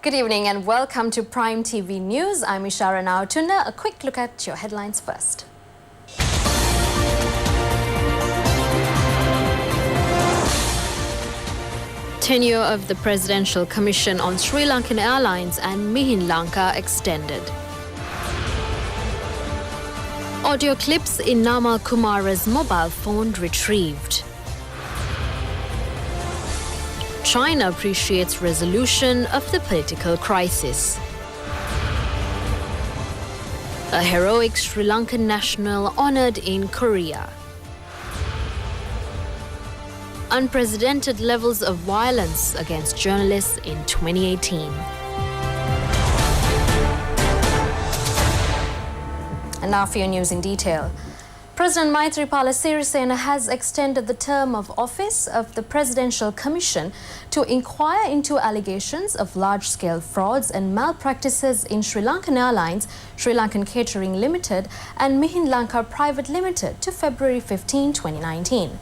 Good evening and welcome to Prime TV News. I'm Ishara Nautunda. A quick look at your headlines first. Tenure of the Presidential Commission on Sri Lankan Airlines and Mihin Lanka extended. Audio clips in Namal Kumara's mobile phone retrieved. China appreciates resolution of the political crisis. A heroic Sri Lankan national honoured in Korea. Unprecedented levels of violence against journalists in 2018. And now for your news in detail. President Maithripala Sirisena has extended the term of office of the Presidential Commission to inquire into allegations of large-scale frauds and malpractices in Sri Lankan Airlines, Sri Lankan Catering Limited and Mihin Lanka Private Limited to February 15, 2019.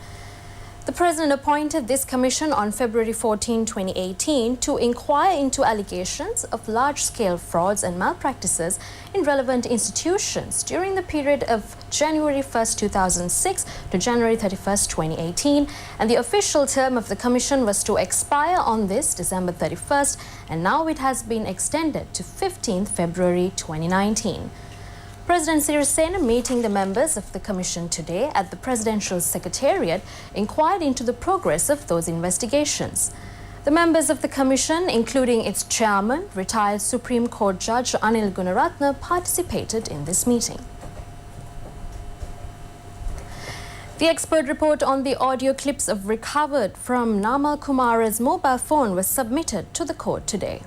The President appointed this commission on February 14, 2018 to inquire into allegations of large-scale frauds and malpractices in relevant institutions during the period of January 1, 2006 to January 31, 2018, and the official term of the commission was to expire on this December 31st, and now it has been extended to 15th February 2019. President Sirisena, meeting the members of the Commission today at the Presidential Secretariat, inquired into the progress of those investigations. The members of the Commission, including its chairman, retired Supreme Court Judge Anil Gunaratne, participated in this meeting. The expert report on the audio clips recovered from Namal Kumara's mobile phone was submitted to the court today.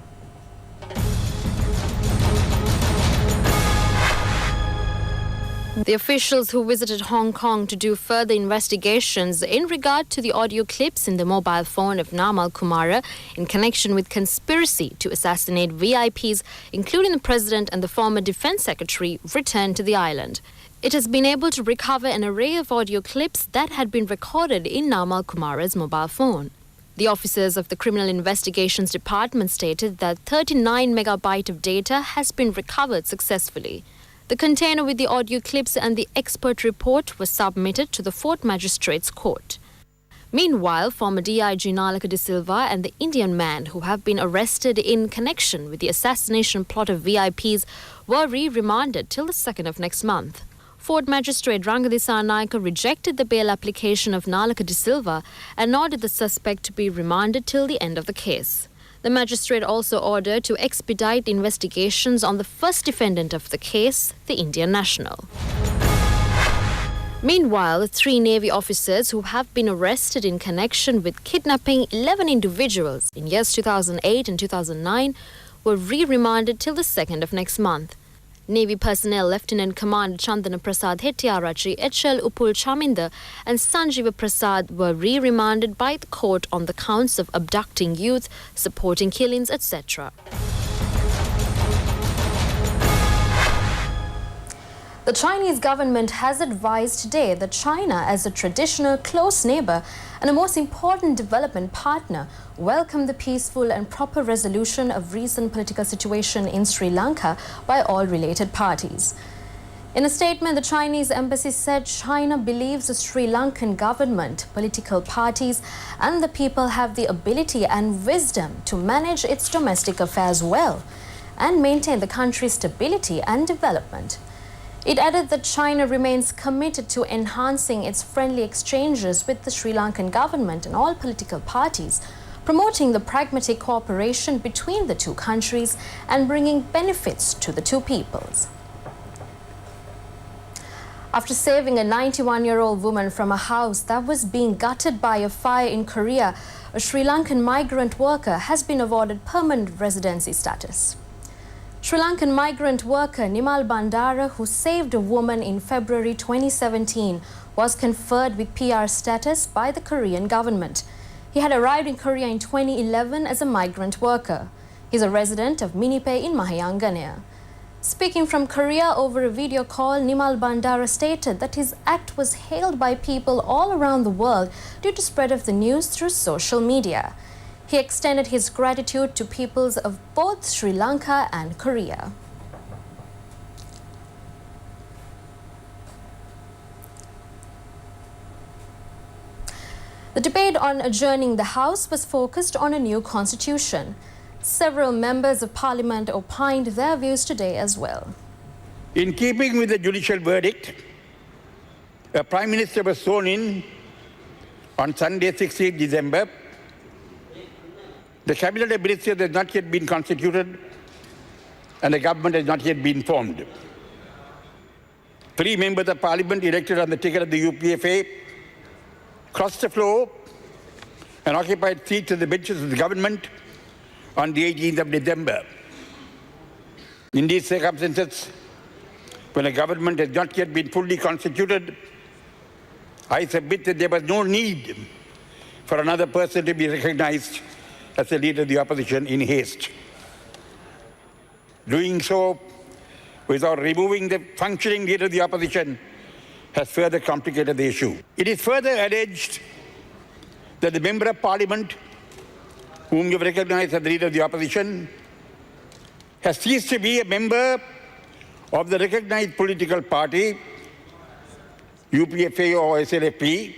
The officials who visited Hong Kong to do further investigations in regard to the audio clips in the mobile phone of Namal Kumara in connection with conspiracy to assassinate VIPs, including the President and the former Defence Secretary, returned to the island. It has been able to recover an array of audio clips that had been recorded in Namal Kumara's mobile phone. The officers of the Criminal Investigations Department stated that 39 megabytes of data has been recovered successfully. The container with the audio clips and the expert report was submitted to the Fort Magistrates Court. Meanwhile, former DIG Nalaka De Silva and the Indian man who have been arrested in connection with the assassination plot of VIPs were remanded till the 2nd of next month. Fort Magistrate Rangadisa Naika rejected the bail application of Nalaka De Silva and ordered the suspect to be remanded till the end of the case. The magistrate also ordered to expedite investigations on the first defendant of the case, the Indian national. Meanwhile, 3 Navy officers who have been arrested in connection with kidnapping 11 individuals in years 2008 and 2009 were remanded till the 2nd of next month. Navy personnel Lieutenant Commander Chandana Prasad Hettiarachi, HL Upul Chaminda and Sanjeeva Prasad were remanded by the court on the counts of abducting youth, supporting killings, etc. The Chinese government has advised today that China, as a traditional close neighbor and a most important development partner, welcomed the peaceful and proper resolution of recent political situation in Sri Lanka by all related parties. In a statement, the Chinese embassy said China believes the Sri Lankan government, political parties and the people have the ability and wisdom to manage its domestic affairs well and maintain the country's stability and development. It added that China remains committed to enhancing its friendly exchanges with the Sri Lankan government and all political parties, promoting the pragmatic cooperation between the two countries and bringing benefits to the two peoples. After saving a 91-year-old woman from a house that was being gutted by a fire in Korea, a Sri Lankan migrant worker has been awarded permanent residency status. Sri Lankan migrant worker Nimal Bandara, who saved a woman in February 2017, was conferred with PR status by the Korean government. He had arrived in Korea in 2011 as a migrant worker. He's a resident of Minipe in Mahayangana. Speaking from Korea over a video call, Nimal Bandara stated that his act was hailed by people all around the world due to spread of the news through social media. He extended his gratitude to peoples of both Sri Lanka and Korea. The debate on adjourning the House was focused on a new constitution. Several members of Parliament opined their views today as well. In keeping with the judicial verdict, a Prime Minister was sworn in on Sunday, 16th December. The Cabinet of Ministers has not yet been constituted and the government has not yet been formed. 3 members of Parliament elected on the ticket of the UPFA crossed the floor and occupied seats at the benches of the government on the 18th of December. In these circumstances, when a government has not yet been fully constituted, I submit that there was no need for another person to be recognized as the leader of the opposition in haste. Doing so without removing the functioning leader of the opposition has further complicated the issue. It is further alleged that the Member of Parliament, whom you have recognized as the leader of the opposition, has ceased to be a member of the recognized political party, UPFA or SLFP,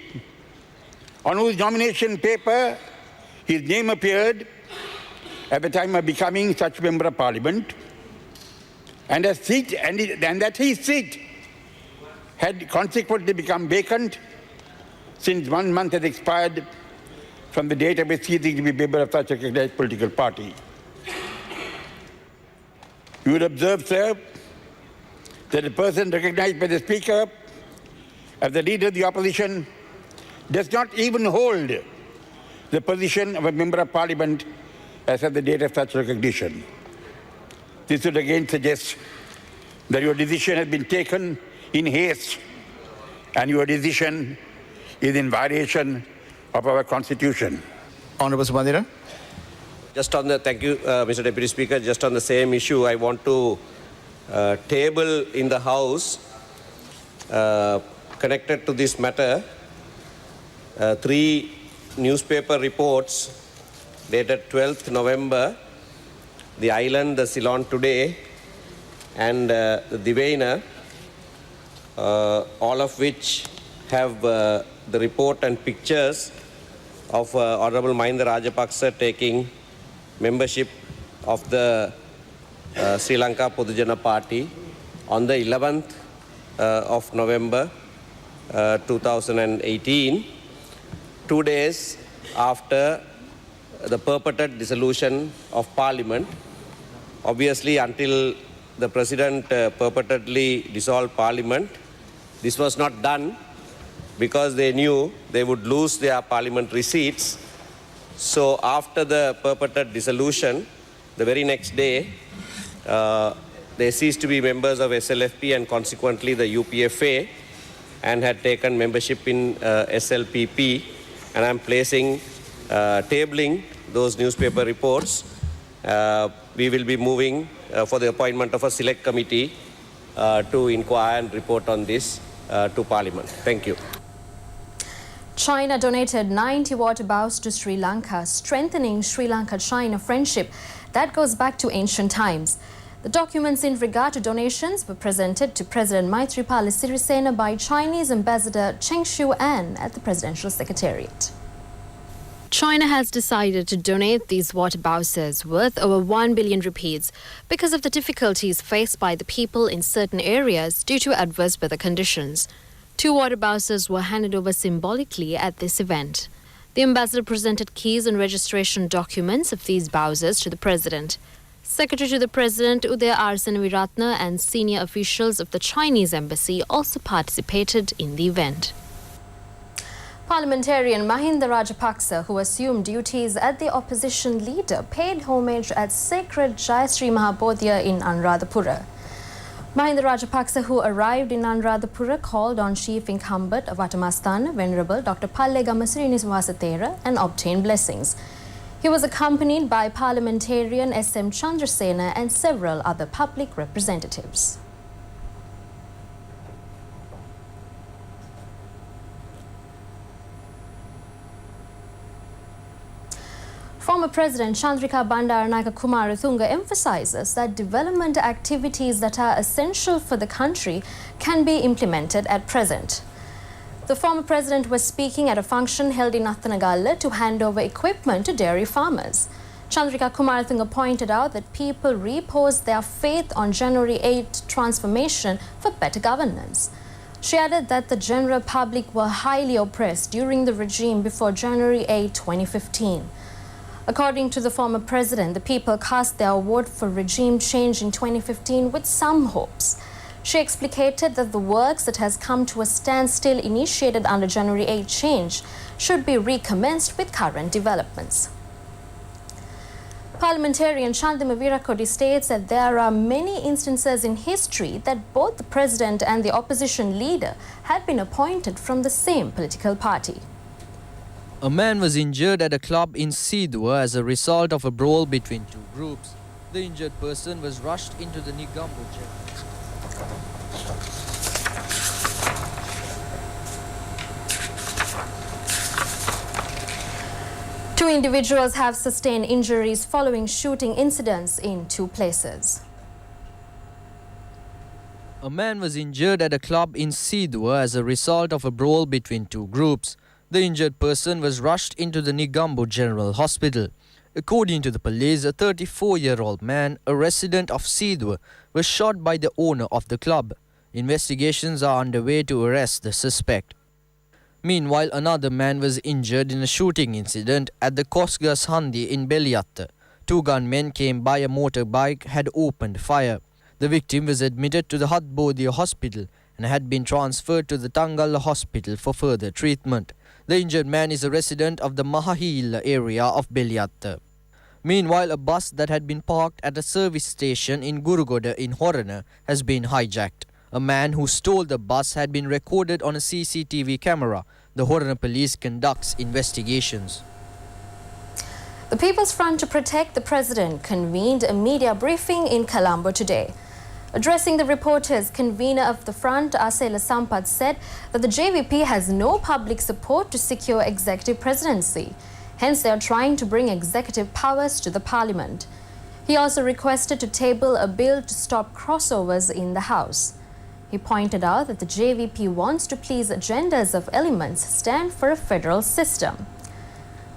on whose nomination paper his name appeared at the time of becoming such Member of Parliament, and that his seat had consequently become vacant since 1 month had expired from the date of his ceasing to be member of such a recognized political party. You would observe, sir, that the person recognized by the Speaker as the leader of the opposition does not even hold the position of a Member of Parliament as at the date of such recognition. This would again suggest that your decision has been taken in haste and your decision is in violation of our Constitution. Honourable Subandira. Just on the, thank you, Mr. Deputy Speaker. Just on the same issue, I want to table in the House, connected to this matter, 3 newspaper reports dated 12th November, The Island, the Ceylon Today, and the Divaina, all of which have the report and pictures of Honorable Mahinda Rajapaksa taking membership of the Sri Lanka Podujana Party on the 11th of November 2018, 2 days after the purported dissolution of Parliament. Obviously, until the President purportedly dissolved Parliament, this was not done because they knew they would lose their parliamentary seats. So after the purported dissolution, the very next day, they ceased to be members of SLFP and consequently the UPFA, and had taken membership in SLPP. And I'm tabling those newspaper reports. We will be moving for the appointment of a select committee to inquire and report on this to Parliament. Thank you. China donated 90 water bows to Sri Lanka, strengthening Sri Lanka-China friendship that goes back to ancient times. The documents in regard to donations were presented to President Maithripala Sirisena by Chinese Ambassador Cheng Shu-an at the Presidential Secretariat. China has decided to donate these water bowsers worth over 1 billion rupees because of the difficulties faced by the people in certain areas due to adverse weather conditions. 2 water bowsers were handed over symbolically at this event. The ambassador presented keys and registration documents of these bowsers to the president. Secretary to the President Uday R. Senaviratne and senior officials of the Chinese embassy also participated in the event. Parliamentarian Mahinda Rajapaksa, who assumed duties as the opposition leader, paid homage at sacred Jayasri Mahabodhya in Anuradhapura. Mahinda Rajapaksa, who arrived in Anuradhapura, called on Chief Incumbent of Vatamasthana, Venerable Dr. Pallegama Srinivasatera, and obtained blessings. He was accompanied by Parliamentarian S.M. Chandrasena and several other public representatives. Former President Chandrika Bandaranaike Kumaratunga emphasizes that development activities that are essential for the country can be implemented at present. The former president was speaking at a function held in Athanagalla to hand over equipment to dairy farmers. Chandrika Kumaratunga pointed out that people reposed their faith on January 8 transformation for better governance. She added that the general public were highly oppressed during the regime before January 8, 2015. According to the former president, the people cast their vote for regime change in 2015 with some hopes. She explicated that the works that has come to a standstill initiated under January 8 change should be recommenced with current developments. Parliamentarian Shantima Virakodi states that there are many instances in history that both the president and the opposition leader had been appointed from the same political party. A man was injured at a club in Sidwa as a result of a brawl between two groups. The injured person was rushed into the Nigambo jail. Two individuals have sustained injuries following shooting incidents in two places. A man was injured at a club in Sidwa as a result of a brawl between two groups. The injured person was rushed into the Nigambo General Hospital. According to the police, a 34-year-old man, a resident of Sidwa, was shot by the owner of the club. Investigations are underway to arrest the suspect. Meanwhile, another man was injured in a shooting incident at the Kosgas Handi in Beliatta. Two gunmen came by a motorbike had opened fire. The victim was admitted to the Hatbodia hospital and had been transferred to the Tangalla hospital for further treatment. The injured man is a resident of the Mahahila area of Beliatta. Meanwhile, a bus that had been parked at a service station in Gurugoda in Horana has been hijacked. A man who stole the bus had been recorded on a CCTV camera. The Horana police conducts investigations. The People's Front to Protect the President convened a media briefing in Colombo today. Addressing the reporters, convener of the front, Asela Sampath, said that the JVP has no public support to secure executive presidency. Hence, they are trying to bring executive powers to the parliament. He also requested to table a bill to stop crossovers in the House. He pointed out that the JVP wants to please agendas of elements stand for a federal system.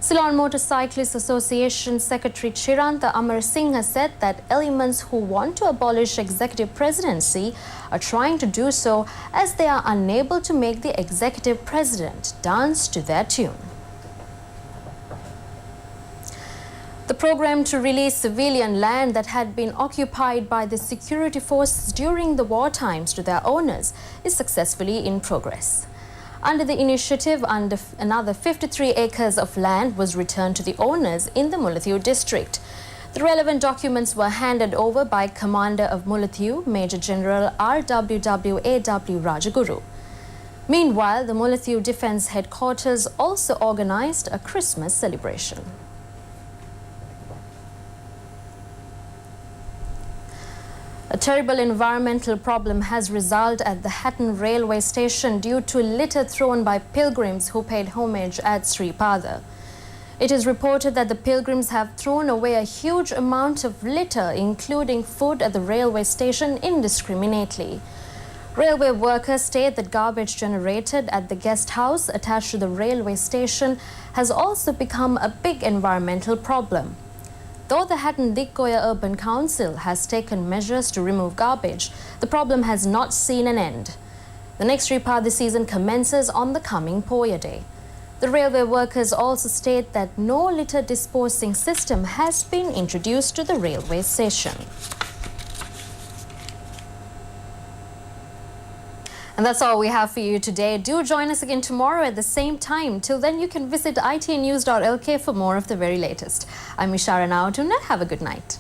Ceylon Motorcyclists Association Secretary Chiranta Amarasinghe said that elements who want to abolish executive presidency are trying to do so as they are unable to make the executive president dance to their tune. The program to release civilian land that had been occupied by the security forces during the war times to their owners is successfully in progress. Under the initiative, another 53 acres of land was returned to the owners in the Mullaitiyu district. The relevant documents were handed over by Commander of Mullaitiyu, Major General RWW Rajaguru. Meanwhile, the Mullaitiyu Defence Headquarters also organized a Christmas celebration. A terrible environmental problem has resulted at the Hatton railway station due to litter thrown by pilgrims who paid homage at Sri Pada. It is reported that the pilgrims have thrown away a huge amount of litter, including food, at the railway station indiscriminately. Railway workers state that garbage generated at the guest house attached to the railway station has also become a big environmental problem. Though the Hatton Dikkoya Urban Council has taken measures to remove garbage, the problem has not seen an end. The next Sripada season commences on the coming Poya Day. The railway workers also state that no litter disposing system has been introduced to the railway station. And that's all we have for you today. Do join us again tomorrow at the same time. Till then, you can visit itnews.lk for more of the very latest. I'm Ishara Nautuna. Have a good night.